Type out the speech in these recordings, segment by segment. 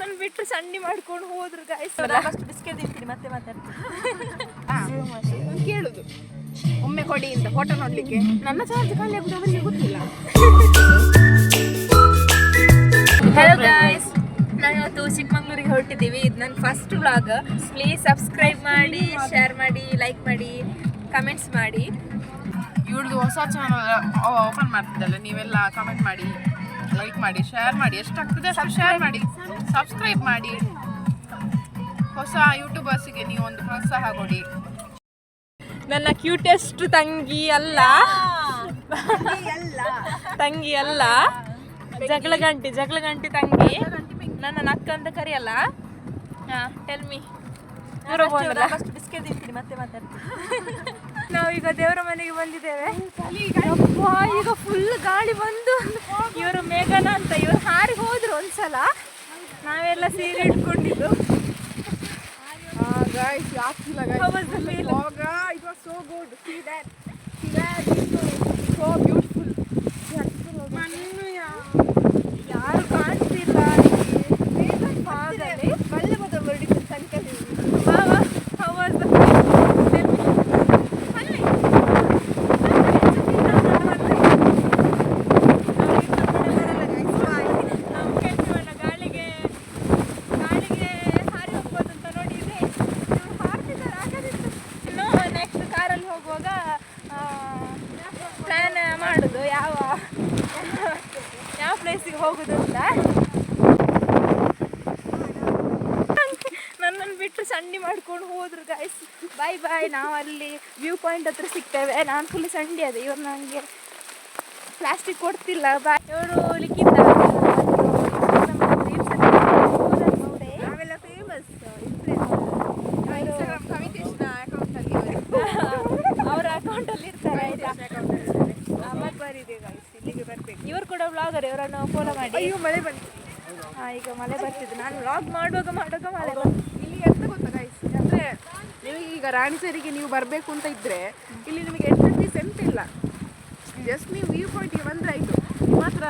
ನನ್ನನ್ನು ಬಿಟ್ಟು ಸಂಡಿ ಮಾಡ್ಕೊಂಡು ಹೋದ್ರು ಗಾಯ್ಸ್. ಅಷ್ಟು ಬಿಸ್ಕೆಟ್ ತಿಂತೀನಿ ಮತ್ತೆ ಮಾತಾಡ್ತೀನಿ. ಕೇಳುದು ಒಮ್ಮೆ ಕೊಡಿ ಅಂತ ಫೋಟೋ ನೋಡ್ಲಿಕ್ಕೆ. ನನ್ನ ಚಾರ್ಜ್ ಖಾಲಿ ಆಗುದು ಅವರಿಗೆ ಗೊತ್ತಿಲ್ಲ. ಹಲೋ ಗಾಯ್ಸ್, ನಾವಿವತ್ತು ಚಿಕ್ಕಮಂಗ್ಳೂರಿಗೆ ಹೊರಟಿದ್ದೀವಿ. ಇದು ನನ್ನ ಫಸ್ಟ್ ವ್ಲಾಗ್. ಪ್ಲೀಸ್ ಸಬ್ಸ್ಕ್ರೈಬ್ ಮಾಡಿ, ಶೇರ್ ಮಾಡಿ, ಲೈಕ್ ಮಾಡಿ, ಕಮೆಂಟ್ಸ್ ಮಾಡಿ. ಇವ್ರದ್ದು ಹೊಸ ಚಾನಲ್ ಓಪನ್ ಮಾಡ್ತಿದ್ದಲ್ಲ, ನೀವೆಲ್ಲ ಕಮೆಂಟ್ ಮಾಡಿ, ಲೈಕ್ ಮಾಡಿ, ಶೇರ್ ಮಾಡಿ. ಎಷ್ಟಾಗ್ತದೆ ಅಷ್ಟು ಶೇರ್ ಮಾಡಿ, ಸಬ್ಸ್ಕ್ರೈಬ್ ಮಾಡಿ. ಹೊಸ ಯೂಟ್ಯೂಬರ್ಸಿಗೆ ನೀವು ಒಂದು ಪ್ರೋತ್ಸಾಹ ಕೊಡಿ. ನನ್ನ ಕ್ಯೂಟೆಸ್ಟ್ ತಂಗಿ ಅಲ್ಲ, ಜಗಳ ಗಂಟಿ ತಂಗಿ. ನನ್ನ ನಕ್ಕ ಅಂತ ಕರಿಯಲ್ಲ. Tell me. ಬಿಸ್ಕೆಟ್ ತಿಂತೀನಿ ಮತ್ತೆ ಮಾತಾಡ್ತೀನಿ. ನಾವೀಗ ದೇವರ ಮನೆಗೆ ಬಂದಿದ್ದೇವೆ. ಈಗ ಫುಲ್ ಗಾಳಿ ಬಂದು ಇವರು ಮೇಘನ ಅಂತ ಇವರು ಹಾರಿ ಹೋದ್ರು ಒಂದ್ಸಲ. ನಾವೆಲ್ಲ ಸೀರೆ ಇಟ್ಕೊಂಡಿದ್ದು. Guys, How was the feel? It was so good. See that. So beautiful. ಯಾರು ಕಾಣ್ತಿಲ್ಲ. How was the ಯಾವ ಪ್ಲೇಸಿಗೆ ಹೋಗುದು ಅಂತ. ನನ್ನನ್ನು ಬಿಟ್ಟು ಸಂಡಿ ಮಾಡ್ಕೊಂಡು ಹೋದ್ರು ಗಾಯ್ಸ್. ಬಾಯ್. ನಾವು ಅಲ್ಲಿ ವ್ಯೂ ಪಾಯಿಂಟ್ ಹತ್ರ ಸಿಗ್ತೇವೆ. ನಾನು ಫುಲ್ ಸಂಡಿ ಅದೇ. ಇವ್ರು ನನಗೆ ಪ್ಲಾಸ್ಟಿಕ್ ಕೊಡ್ತಿಲ್ಲ. ಬಾಯ್. ಇವರು ಲಿಖಿತ ಅವರ ಅಕೌಂಟಲ್ಲಿ ಇರ್ತಾರೆ. ಇವರು ಕೂಡ ವ್ಲಾಗರ್. ಇವರನ್ನು ಫಾಲೋ ಮಾಡಿ. ಅಯ್ಯೋ ಮಳೆ ಬಂತು. ಈಗ ಮಳೆ ಬರ್ತಿದ್ದು. ನಾನು ವ್ಲಾಗ್ ಮಾಡುವಾಗ ಮಳೆ ಬಂತು. ಇಲ್ಲಿ ಎಂತ ಗೊತ್ತಾ ಗೈಸ್, ಅಂದರೆ ನಿಮಗೆ ಈಗ ರಾಣಿಸರಿಗೆ ನೀವು ಬರಬೇಕು ಅಂತ ಇದ್ದರೆ ಇಲ್ಲಿ ನಿಮಗೆ ಎಂಟ್ರೆನ್ಸ್ ಎಂತ ಇಲ್ಲ. ಜಸ್ಟ್ ನೀವು ವ್ಯೂ ಪಾಯಿಂಟಿಗೆ ಬಂದರೆ ಆಯಿತು. ಮಾತ್ರ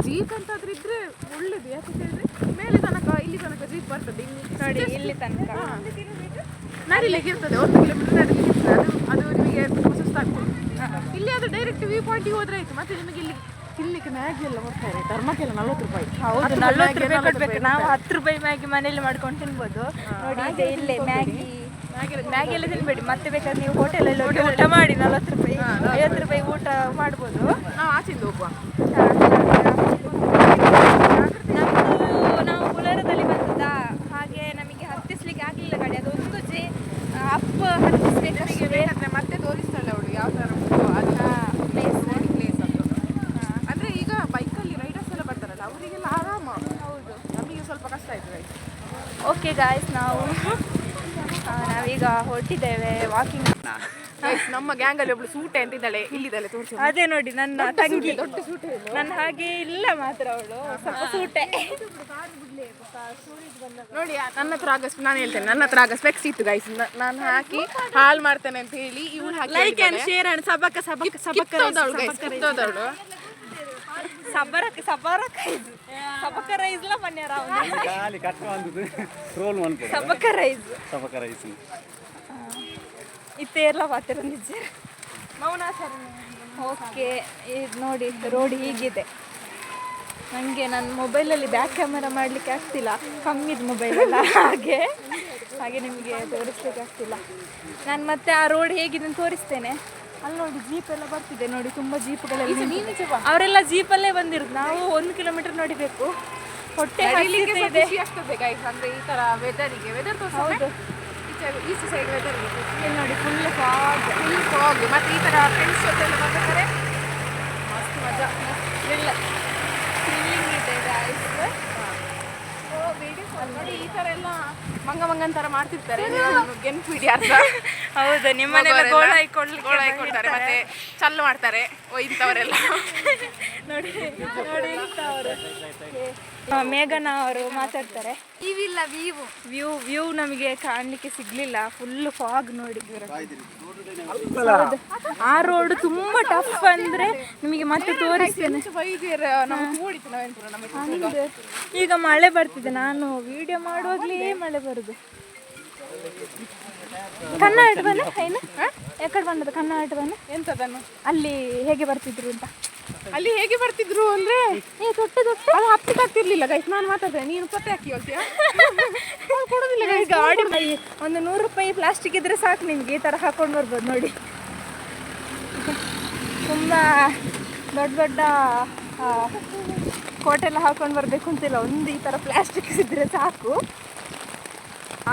ಜೀಪ್ ಅಂತಾದ್ರೂ ಇದ್ದರೆ ಒಳ್ಳೇದು. ಯಾಕಂತ ಹೇಳಿದ್ರೆ ಮೇಲೆ ತನಕ ಇಲ್ಲಿ ತನಕ ಜೀಪ್ ಬರ್ತದೆ. ನೋಡಿ ಇಲ್ಲಿ ತನಕ ನಡಿಲಿಕ್ಕೆ ಇರ್ತದೆ. 1 ಕಿಲೋಮೀಟರ್ ನಡಿಲಿಕ್ಕೆ ಇರ್ತದೆ. ಅದು ನಿಮಗೆ ಸುಸ್ತಾಗ್ತದೆ. ಇಲ್ಲಿ ಅದು ಡೈರೆಕ್ಟ್ ವ್ಯೂ ಪಾಯಿಂಟಿಗೆ ಹೋದ್ರೆ ಆಯಿತು. ಮತ್ತು ನಿಮಗೆ ಇಲ್ಲಿ ತಿನ್ನಲಿಕ್ಕೆ ಮ್ಯಾಗಿ ಎಲ್ಲ ಬರ್ತಾರೆ. ಧರ್ಮಕ್ಕೆಲ್ಲ 40 ರೂಪಾಯಿ. ಹೌದು, 40 ರೂಪಾಯಿ ಕೊಡ್ಬೇಕು. ನಾವು 10 ರೂಪಾಯಿ ಮ್ಯಾಗಿ ಮನೇಲಿ ಮಾಡ್ಕೊಂಡು ತಿನ್ಬೋದು. ನೋಡಿ ಇದೆ ಇಲ್ಲೇ ಮ್ಯಾಗಿ ಎಲ್ಲ ತಿನ್ಬೇಡಿ. ಮತ್ತೆ ಬೇಕಾದ್ರೆ ನೀವು ಹೋಟೆಲಲ್ಲಿ ಊಟ ಮಾಡಿ 40 ರೂಪಾಯಿ 50 ರೂಪಾಯಿ ಊಟ ಮಾಡ್ಬೋದು. ನಾವು ಆಚೆಯಿಂದ ಹೋಗುವ. ನಾವು ಬುಲೆರೋದಲ್ಲಿ ಬಂದದ್ದಾ, ಹಾಗೆ ನಮಗೆ ಹತ್ತಿಸ್ಲಿಕ್ಕೆ ಆಗಲಿಲ್ಲ ಗಾಡಿ. ಅದು ಒಂದು ಅಪ್ ಹತ್ತಿಸ್ಬೇಕು. ಬೇಕಾದ್ರೆ ಮತ್ತೆ ತೋರಿಸ್ತಾಳೆ ಅವಳು ಯಾವ ಥರ ಪ್ಲೇಸ್ ಅದು. ಅಂದರೆ ಈಗ ಬೈಕಲ್ಲಿ ರೈಡರ್ಸ್ ಎಲ್ಲ ಬರ್ತಾರಲ್ಲ, ಅವರಿಗೆಲ್ಲ ಆರಾಮ. ಹೌದು, ನಮಗೆ ಸ್ವಲ್ಪ ಕಷ್ಟ ಆಯ್ತು. ಓಕೆ ಗಾಯ್ಸ್, ನಾವೀಗ ಹೊರಟಿದ್ದೇವೆ ವಾಕಿಂಗ್. ನಮ್ಮ ಗ್ಯಾಂಗಲ್ಲಿ ಒಬ್ಳು ಸೂಟೆ ಅಂತಿದ್ದಾಳೆ. ಇಲ್ಲಿದ್ದಾಳೆ, ತೋರಿಸಿ. ಅದೇ ನೋಡಿ ನನ್ನ ತಂಗಿ. ದೊಡ್ಡ ಸೂಟೆ. ನನ್ನ ಹಾಗೆ ಇಲ್ಲ ಮಾತ್ರ ಅವಳು ಸ್ವಲ್ಪ ಸೂಟೆ. ನೋಡಿ ನನ್ನ ಹತ್ರ ನಾನು ಹೇಳ್ತೇನೆ, ನನ್ನ ಹತ್ರ ಆಗ ಸ್ಪೆಕ್ಸ್ ಇತ್ತು ಗೈಸ್. ನಾನು ಹಾಕಿ ಹಾಳು ಮಾಡ್ತೇನೆ ಅಂತ ಹೇಳಿ ಇವಳು ಹಾಕಿ ಲೈಕ್ ಅಂಡ್ ಶೇರ್ ಅಂಡ್ ಸಬಕರೈಸ್ಲ ಮನ್ಯಾರ ಸಬಕರೈಸ್ ಇತ್ತೇರ್ಲ ಪಾತ್ರ ನಿಜ ಮೌನ ಸರ್. ಓಕೆ, ಇದು ನೋಡಿ ರೋಡ್ ಹೀಗಿದೆ. ನನಗೆ ನನ್ನ ಮೊಬೈಲಲ್ಲಿ ಬ್ಯಾಕ್ ಕ್ಯಾಮರಾ ಮಾಡಲಿಕ್ಕೆ ಆಗ್ತಿಲ್ಲ, ಕಮ್ಮಿದು ಮೊಬೈಲೆಲ್ಲ. ಹಾಗೆ ನಿಮಗೆ ತೋರಿಸ್ಲಿಕ್ಕೆ ಆಗ್ತಿಲ್ಲ. ನಾನು ಮತ್ತೆ ಆ ರೋಡ್ ಹೇಗಿದೆ ಅಂತ ತೋರಿಸ್ತೇನೆ. ಅಲ್ಲಿ ನೋಡಿ ಜೀಪ್ ಎಲ್ಲ ಬರ್ತಿದೆ. ನೋಡಿ ತುಂಬ ಜೀಪ್ಗಳೆಲ್ಲ. ಅವರೆಲ್ಲ ಜೀಪಲ್ಲೇ ಬಂದಿರೋದು. ನಾವು 1 ಕಿಲೋಮೀಟರ್ ನೋಡಿಬೇಕು. ಹೊಟ್ಟೆ ಆಗ್ತದೆ ಗೈಸ್. ಅಂದರೆ ಈ ಥರ ವೆದರ್ ಹೌದು. ಈಚೆ ಸೈಡ್ ವೆದರ್ ಇಲ್ಲಿ ನೋಡಿ ಫುಲ್ ಫಾಗ್. ಮತ್ತು ಈ ಥರ ಫ್ರೆಂಡ್ಸ್ ಜೊತೆ ಎಲ್ಲ ಬರ್ಬೇಕಾದ್ರೆ ಮಸ್ತ್ ಮಜಾ. ಫೀಲಿಂಗ್ ಇದೆ ಗಾಯ್ಸ್. ನೋಡಿ ಈ ಥರ ಎಲ್ಲ ಮಂಗನ್ ಥರ ಮಾಡ್ತಿರ್ತಾರೆ. ಗೆನ್ಪಿಡಿ ಅರ್ಥ. ಹೌದು, ನಿಮ್ಮನೆಲ್ಲ ಗೋಳ ಹಾಕೊಳ್ತಾರೆ ಮತ್ತೆ ಚಲ್ಲು ಮಾಡ್ತಾರೆ. ಓ ಇಂಥವರೆಲ್ಲ ನೋಡಿ ನೋಡಿ ಇಂಥವ್ರು. ಮೇಘನ ಅವರು ಮಾತಾಡ್ತಾರೆ. ಇವಿಲ್ಲ ವೀವು ವ್ಯೂ ನಮಗೆ ಕಾಣಲಿಕ್ಕೆ ಸಿಗ್ಲಿಲ್ಲ, ಫುಲ್ ಫಾಗ್ ನೋಡಿ. ಆ ರೋಡ್ ತುಂಬಾ ಟಫ್ ಅಂದ್ರೆ ನಿಮಗೆ ಮತ್ತೆ ತೋರಿಸ್ತೇನೆ. ಈಗ ಮಳೆ ಬರ್ತಿದೆ, ನಾನು ವಿಡಿಯೋ ಮಾಡುವಾಗ್ಲೇ ಮಳೆ ಬರುದು. ಕನ್ನಡ ಬನ್ನ ಏನು ಯಾಕಡೆ ಬಂದದ ಕನ್ನಡ ಬನ್ನ ಎಂತದನ್ನು ಅಲ್ಲಿ ಹೇಗೆ ಬರ್ತಿದ್ರು ಅಂತ. ಅಲ್ಲಿ ಹೇಗೆ ಬರ್ತಿದ್ರು ಅಂದ್ರೆ ತೊಟ್ಟೆ ತೊಟ್ಟೆ ಅದು ಹತ್ತಿಗೆ ಆಗ್ತಿರ್ಲಿಲ್ಲ ಗೈಸ್. ನಾನು ಮಾತಾಡ್ತೇನೆ, ನೀನು ತೊಟ್ಟೆ ಹಾಕಿ ಹೋಗ್ತೀಯಾ? ಕೊಡೋದಿಲ್ಲ ಗೈಸ್. ಗಾಡಿ ಒಂದು 100 ರೂಪಾಯಿ ಪ್ಲಾಸ್ಟಿಕ್ ಇದ್ರೆ ಸಾಕು ನಿಮ್ಗೆ ಈ ತರ ಹಾಕೊಂಡು ಬರ್ಬೋದು ನೋಡಿ. ತುಂಬಾ ದೊಡ್ಡ ದೊಡ್ಡ ಕೋಟೆಲ್ಲ ಹಾಕೊಂಡು ಬರ್ಬೇಕು ಅಂತಿಲ್ಲ, ಒಂದು ಈ ತರ ಪ್ಲಾಸ್ಟಿಕ್ ಇದ್ರೆ ಸಾಕು.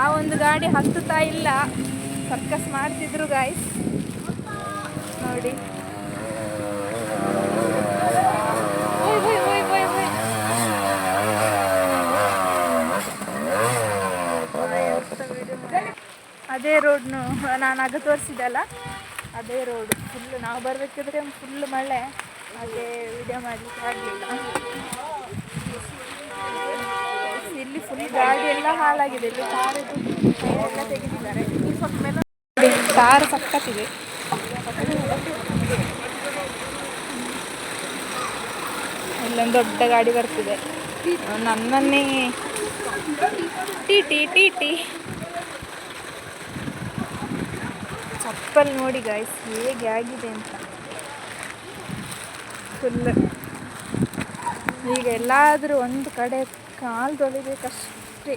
ಆ ಒಂದು ಗಾಡಿ ಹತ್ತುತ್ತಾ ಇಲ್ಲ, ಸರ್ಕಸ್ ಮಾಡ್ತಿದ್ರು ಗಾಯ್ಸ್ ನೋಡಿ. ಅದೇ ರೋಡ್ನು ನಾನು ಆಗ ತೋರಿಸಿದಲ್ಲ, ಅದೇ ರೋಡು ಫುಲ್. ನಾವು ಬರಬೇಕಿದ್ರೆ ಫುಲ್ ಮಳೆ, ಅದೇ ವಿಡಿಯೋ ಮಾಡಲಿಕ್ಕೆ ಆಗಲಿಲ್ಲ. ಇಲ್ಲಿ ಫುಲ್ ಗಾಡಿ ಎಲ್ಲ ಹಾಳಾಗಿದೆ. ಇಲ್ಲಿ ಕಾರಿದು ಎಲ್ಲ ತೆಗೆದಿದ್ದಾರೆ. ಸ್ವಲ್ಪ ಮೇಲೆ ಕಾರು ಸಕ್ಕತ್ತಿದೆ. ಇಲ್ಲೊಂದು ದೊಡ್ಡ ಗಾಡಿ ಬರ್ತಿದೆ, ನನ್ನನ್ನೇ ಟಿ ಟಿ ಚಪ್ಪಲ್ ನೋಡಿ ಗಾಯ್ಸ್ ಹೇಗೆ ಆಗಿದೆ ಅಂತ ಫುಲ್. ಈಗ ಎಲ್ಲಾದರೂ ಒಂದು ಕಡೆ ಕಾಲು ತೊಳಿಬೇಕಷ್ಟೇ.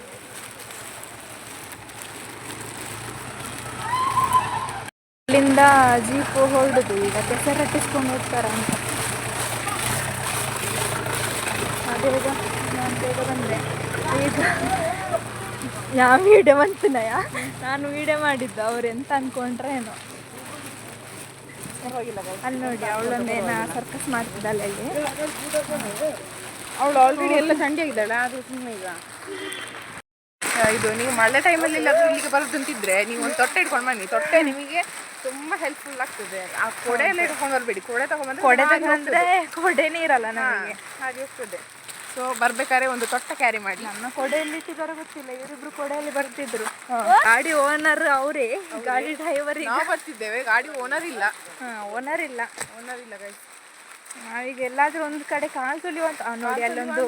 ಅಲ್ಲಿಂದ ಜೀಪು ಹೊರಡುದು, ಈಗ ಕೆಸರಟ್ಟಿಸ್ಕೊಂಡು ಹೋಗ್ತಾರ ಅಂತ. ಬೇಗ ನಾನು ಬೇಗ ಬಂದರೆ ಈಗ ಯಾವ ವೀಡಿಯೋ ಬಂತನಯ, ನಾನು ವೀಡಿಯೋ ಮಾಡಿದ್ದು, ಅವ್ರು ಎಂತ ಅಂದ್ಕೊಂಡ್ರೆ ಏನೋ. ಅಲ್ಲಿ ನೋಡಿ ಅವಳೊಂದೇನ ಸರ್ಕಸ್ ಮಾಡ್ತಿದ್ದಲ್ಲ ಅಲ್ಲಿ. ಅವಳು ಆಲ್ರೆಡಿ ಎಲ್ಲ ಸಂಡೆ ಆಗಿದ್ದಾಳೆ, ಅದು ಸುಮ್ಮನೆ ಈಗ ಇದು ನೀವು ಮಳೆ ಟೈಮಲ್ಲಿ ಎಲ್ಲಾದ್ರೂ ಇಲ್ಲಿಗೆ ಬರೋದಂತಿದ್ರೆ ನೀವು ಒಂದು ತೊಟ್ಟೆ ಇಟ್ಕೊಂಡು ಬನ್ನಿ. ತೊಟ್ಟೆ ನಿಮಗೆ ತುಂಬಾ ಹೆಲ್ಪ್ಫುಲ್ ಆಗ್ತದೆ. ಆ ಕೊಡೆ ಎಲ್ಲ ಇಟ್ಕೊಂಡು ಬರಬೇಡಿ, ಕೊಡೆ ತಗೊಂಡ್ಬಂದ್ರೆ ಕೊಡೆ ತಗೊಂಡ್ರೆ ಕೊಡೆನೇ ಇರಲ್ಲ ನಮಗೆ, ಹಾಗೆ ಹೋಗ್ತದೆ. ಸೊ ಬರ್ಬೇಕಾದ್ರೆ ಒಂದು ತೊಟ್ಟೆ ಕ್ಯಾರಿ ಮಾಡಿ. ನನ್ನ ಕೊಡೆಯಲ್ಲಿ ಇಟ್ಟಿದ್ದಾರೋ ಗೊತ್ತಿಲ್ಲ, ಇವರಿಬ್ರು ಕೊಡೆಯಲ್ಲಿ ಬರ್ತಿದ್ರು. ಗಾಡಿ ಓನರ್ ಅವರೇ, ಗಾಡಿ ಡ್ರೈವರ್. ನಾವು ಬರ್ತಿದ್ದೇವೆ, ಗಾಡಿ ಓನರ್ ಇಲ್ಲ. ಓನರ್ ಇಲ್ಲ ಗೈಸ್. ನಾವೀಗ ಎಲ್ಲಾದ್ರೂ ಒಂದು ಕಡೆ ಕಾಲು ತುಳಿಯುವಂತ ನೋಡಿ, ಅಲ್ಲೊಂದು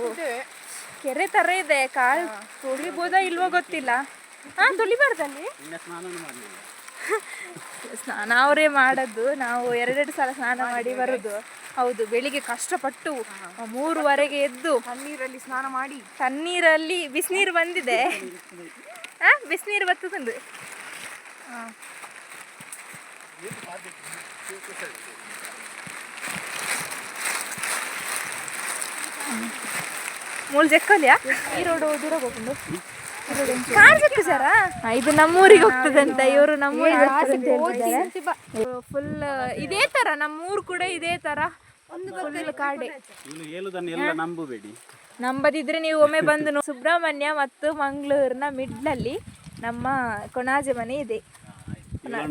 ಕೆರೆ ತರ ಇದೆ. ಕಾಲು ತುಳಿಬೋದಾ ಇಲ್ವೋ ಗೊತ್ತಿಲ್ಲ. ತುಳಿಬಾರ್ದಲ್ಲಿ ಸ್ನಾನ ಅವರೇ ಮಾಡೋದು, ನಾವು 2 ಸಲ ಸ್ನಾನ ಮಾಡಿ ಬರೋದು. ಹೌದು, ಬೆಳಿಗ್ಗೆ ಕಷ್ಟಪಟ್ಟು 3ವರೆಗೆ ಎದ್ದು ತಣ್ಣೀರಲ್ಲಿ ಸ್ನಾನ ಮಾಡಿ, ತಣ್ಣೀರಲ್ಲಿ ಬಿಸಿನೀರು ಬಂದಿದೆ, ಬಿಸಿನೀರು ಬರ್ತದಂದು. ಮೂಲ ಜಕ್ಕಲ್ಯಾ ಈ ರೋಡ್ ದೂರ ಹೋಗ್ಕೊಂಡು ಕಾರ್ ಜಕ್ಕು ಸರ. ಇದು ನಮ್ಮೂರಿಗೆ ಹೋಗ್ತದೆ ಅಂತ, ಇವರು ನಮ್ಮೂರಿಗೆ ಫುಲ್ ಇದೇ ತರ. ನಮ್ಮೂರು ಕೂಡ ಇದೇ ತರ ಫುಲ್ ಕಾಡೆ. ನಂಬದಿದ್ರೆ ನೀವು ಒಮ್ಮೆ ಬಂದು ಸುಬ್ರಹ್ಮಣ್ಯ ಮತ್ತು ಮಂಗಳೂರಿನ ಮಿಡ್ಲಲ್ಲಿ ನಮ್ಮ ಕೊಣಾಜೆ ಮನೆ ಇದೆ.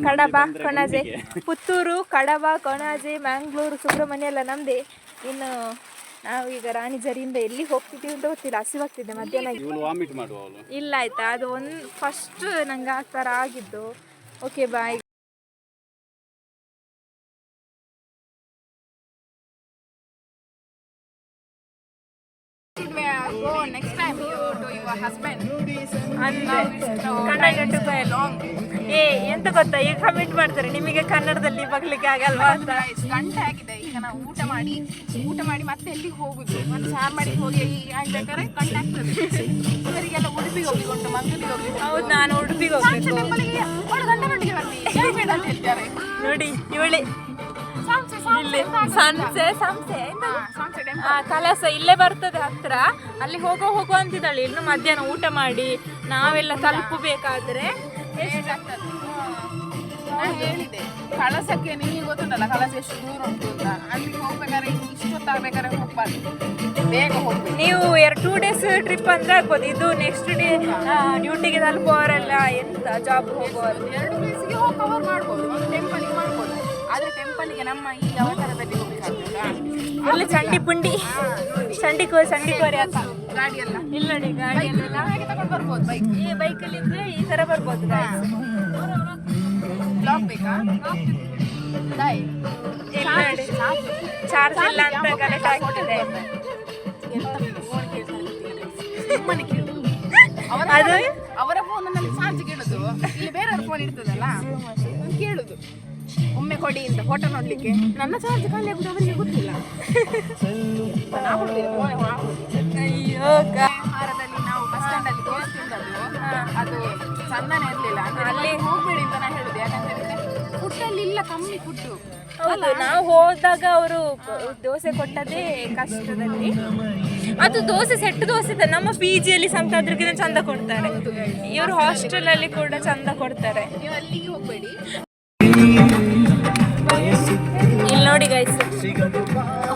ಕಡಬ ಕೊಣಾಜೆ, ಪುತ್ತೂರು, ಕಡಬ, ಕೊಣಾಜೆ, ಮ್ಯಾಂಗ್ಳೂರು, ಸುಬ್ರಹ್ಮಣ್ಯ ಎಲ್ಲ ನಮ್ಮದೇ. ಇನ್ನು ನಾವೀಗ ರಾಣಿಜರಿಯಿಂದ ಎಲ್ಲಿ ಹೋಗ್ತಿದ್ದೀವಿ ಅಂತ ಗೊತ್ತಿಲ್ಲ, ಹಸಿವಾಗ್ತಿದೆ ಮಧ್ಯಾಹ್ನ. ಇಲ್ಲ ಆಯ್ತಾ, ಅದು ಒಂದು ಫಸ್ಟ್ ನಂಗೆ ಆ ಥರ ಆಗಿದ್ದು. Okay bye. go next time you to your husband ಏ ಎಂತ ಗೊತ್ತಾ, ಈಗ ಕಮೆಂಟ್ ಮಾಡ್ತಾರೆ ನಿಮಗೆ ಕನ್ನಡದಲ್ಲಿ ಬಗ್ಲಿಕ್ಕೆ ಆಗಲ್ವಾ ಅಂತ. ಗಂಟೆ ಆಗಿದೆ, ಈಗ ನಾವು ಊಟ ಮಾಡಿ ಮತ್ತೆ ಎಲ್ಲಿಗೆ ಹೋಗುದು, ಮತ್ತೆ ಸಾರು ಮಾಡಿ ಹೋಗಿ ಆಗ್ಬೇಕಾದ್ರೆ ಗಂಟೆ ಆಗ್ತದೆ. ಇವರಿಗೆಲ್ಲ ಉಡುಪಿಗೆ ಹೋಗ್ಲಿಕ್ಕೆ ಉಂಟು, ಮಂಗಳೂರಿಗೆ ಹೋಗ್ಲಿಕ್ಕೆ. ಹೌದು, ನಾನು ಉಡುಪಿಗೆ ಹೋಗ್ಬೇಕು. ಗಂಟೆ ಗಂಟೆಗೆ ಬನ್ನಿ ಹೇಳ್ತಾರೆ ನೋಡಿ ಇವಳಿ ಕಲಸ ಇಲ್ಲೇ ಬರ್ತದೆ ಹತ್ರ, ಅಲ್ಲಿ ಹೋಗೋ ಅಂತಿದ್ದಾಳೆ. ಇನ್ನು ಮಧ್ಯಾಹ್ನ ಊಟ ಮಾಡಿ ನಾವೆಲ್ಲ ತಲುಪಬೇಕಾದ್ರೆ ಹೇಳಿದೆ ಕಳಸಕ್ಕೆ. ನಿಮಗೆ ಗೊತ್ತುಂಟಲ್ಲ ಕಳಸ ಎಷ್ಟು ದೂರ ಉಂಟು ಅಂತ. ಅಲ್ಲಿಗೆ ಹೋಗ್ಬೇಕಾದ್ರೆ ಇಷ್ಟೊತ್ತಾಗಬೇಕಾದ್ರೆ ಹೋಗ್ಬಾರ್ದು, ಬೇಗ ಹೋಗ್ಬೇಕು. ನೀವು 2 ಡೇಸ್ ಟ್ರಿಪ್ ಅಂದ್ರೆ ಆಗ್ಬೋದು. ಇದು ನೆಕ್ಸ್ಟ್ ಡೇ ಡ್ಯೂಟಿಗೆ ತಲುಪುವವರೆಲ್ಲ ಎಂತ ಜಾಬ್ ಹೋಗುವವರು 2 ಪ್ಲೇಸಿಗೆ ಹೋಗಿ ಕವರ್ ಮಾಡ್ಬೋದು, ಒಂದು ಟೆಂಪಲ್ಗೆ ಮಾಡ್ಬೋದು. ಆದರೆ ಟೆಂಪಲ್ ಟೆಂಪಲ್ಗೆ ನಮ್ಮ ಈ ಅವತಾರದಲ್ಲಿ ಹೋಗ್ಬೇಕಾಗ್ತದಾ? ಅಲ್ಲಿ ಚಂಡಿ ಕೋರಿ ಅಂತ ಗಾಡಿ ಎಲ್ಲ ಇಲ್ಲ ನೋಡಿ ಗಾಡಿ ಎಲ್ಲ ಹಾಗೆ ತಗೊಂಡು ಬರ್ಬೋದು ಬೈಕ್. ಈ ಬೈಕಲ್ಲಿ ಇದ್ರೆ ಈ ತರ ಬರ್ಬೋದು guys. ಬ್ಲಾಕ್ ಬೇಕಾ? ದಾಯ್ ಇಲ್ಲ ನೋಡಿ ಚಾರ್ಜ್ ಇಲ್ಲ ಅಂತ ಕನೆಕ್ಟ್ ಆಗ್ತಿದೆ. ಸುಮ್ಮನೆ ಕೇಳುದು. ಅದು ಅವರ ಫೋನಲ್ಲಿ ಚಾರ್ಜ್ ಕೇಳುದು, ಇಲ್ಲಿ ಬೇರೆಯವ್ರ ಫೋನ್ ಇರ್ತದಲ್ಲ ಕೇಳುದು. ಒಮ್ಮೆ ಕೊಡಿ ಅಂತ ಫೋಟೋ ನೋಡ್ಲಿಕ್ಕೆ. ನನ್ನ ಚಾರ್ಜ್ ಖಾಲಿ ಆಗುದು ಅವರಿಗೆ ಗೊತ್ತಿಲ್ಲ. ಅಯ್ಯೋ ಹಾರದಲ್ಲಿ ನಾವು ಬಸ್ ಸ್ಟ್ಯಾಂಡ್ ಅಲ್ಲಿ ದೋಸೆ ತಿಂದದ್ದು ಅದು ಚಂದನೇ ಇರ್ಲಿಲ್ಲ. ಅಲ್ಲಿ ಹೋಗ್ಬೇಡಿ ಅಂತ ನಾನು ಹೇಳುದು. ಯಾಕಂತೇಳಿದ್ರೆ ಫುಡ್ ಅಲ್ಲಿ ಇಲ್ಲ, ಕಮ್ಮಿ ಫುಡ್. ಹೌದು, ನಾವು ಹೋದಾಗ ಅವರು ದೋಸೆ ಕೊಟ್ಟದೇ ಕಷ್ಟದಲ್ಲಿ. ಅದು ದೋಸೆ ಸೆಟ್ ದೋಸೆ ನಮ್ಮ PGಯಲ್ಲಿ ಸಂತಾದ್ರಿಗಿಂತ ಚಂದ ಕೊಡ್ತಾರೆ. ಇವರು ಹಾಸ್ಟೆಲ್ ಅಲ್ಲಿ ಕೂಡ ಚಂದ ಕೊಡ್ತಾರೆ. ನೀವು ಅಲ್ಲಿಗೆ ಹೋಗ್ಬೇಡಿ. ಇಲ್ಲಿ ನೋಡಿ ಗೈಸ್,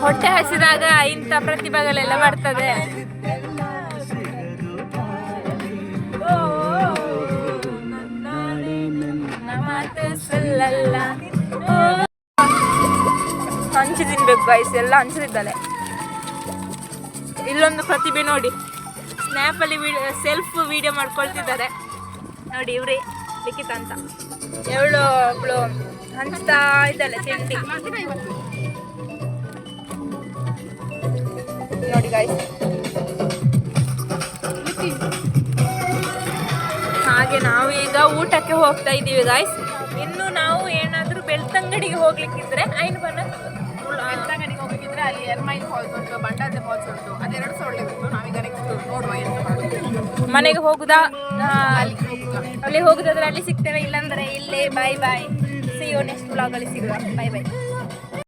ಹೊಟ್ಟೆ ಹಸಿದಾಗ ಇಂಥ ಪ್ರತಿಭೆಗಳೆಲ್ಲ ಬರ್ತದೆ. ಹಂಚು ತಿನ್ಬೇಕು ಗೈಸ್, ಎಲ್ಲ ಹಂಚದಿದ್ದಾಳೆ. ಇಲ್ಲೊಂದು ಪ್ರತಿಭೆ ನೋಡಿ, ಸ್ನ್ಯಾಪಲ್ಲಿ ಸೆಲ್ಫ್ ವಿಡಿಯೋ ಮಾಡ್ಕೊಳ್ತಿದ್ದಾರೆ ನೋಡಿ. ಇವ್ರಿ ಲಿಖಿತ ಅಂತ, ಒಬ್ಳು ಹಂಚ್ತಾ ಇದ್ದಾಳೆ ತಿಂಡಿ ನೋಡಿ ಗೈಸ್. ಹಾಗೆ ನಾವು ಈಗ ಊಟಕ್ಕೆ ಹೋಗ್ತಾ ಇದ್ದೀವಿ ಗೈಸ್. ಇನ್ನು ನಾವು ಏನಾದರೂ ಬೆಳ್ತಂಗಡಿಗೆ ಹೋಗ್ಲಿಕ್ಕಿದ್ರೆ ಬೆಳ್ತಂಗಡಿಗೆ ಹೋಗ್ಬೇಕಿದ್ರೆ ಅಲ್ಲಿ ಎರ್ಮೈಲ್ ಫಾಲ್ಸ್ ಉಂಟು, ಬಂಡಾಜೆ ಫಾಲ್ಸ್ ಉಂಟು. ಅದೆರಡು ಸಹ ಒಳ್ಳೆ ಉಂಟು. ನಾವೀಗ ನೆಕ್ಸ್ಟ್ ನೋಡುವ ಎಂತ ಮಾಡೋದು. ಮನೆಗೆ ಹೋಗುದಾ ಅಲ್ಲಿ ಹೋಗುದಾದ್ರೆ ಅಲ್ಲಿ ಸಿಗ್ತೇವೆ, ಇಲ್ಲಾಂದ್ರೆ ಇಲ್ಲೇ. ಬಾಯ್ ಬಾಯ್, ಸಿ ಯು ನೆಕ್ಸ್ಟ್ ಬ್ಲಾಗ್ ಅಲ್ಲಿ ಸಿಗುವ. ಬಾಯ್ ಬಾಯ್.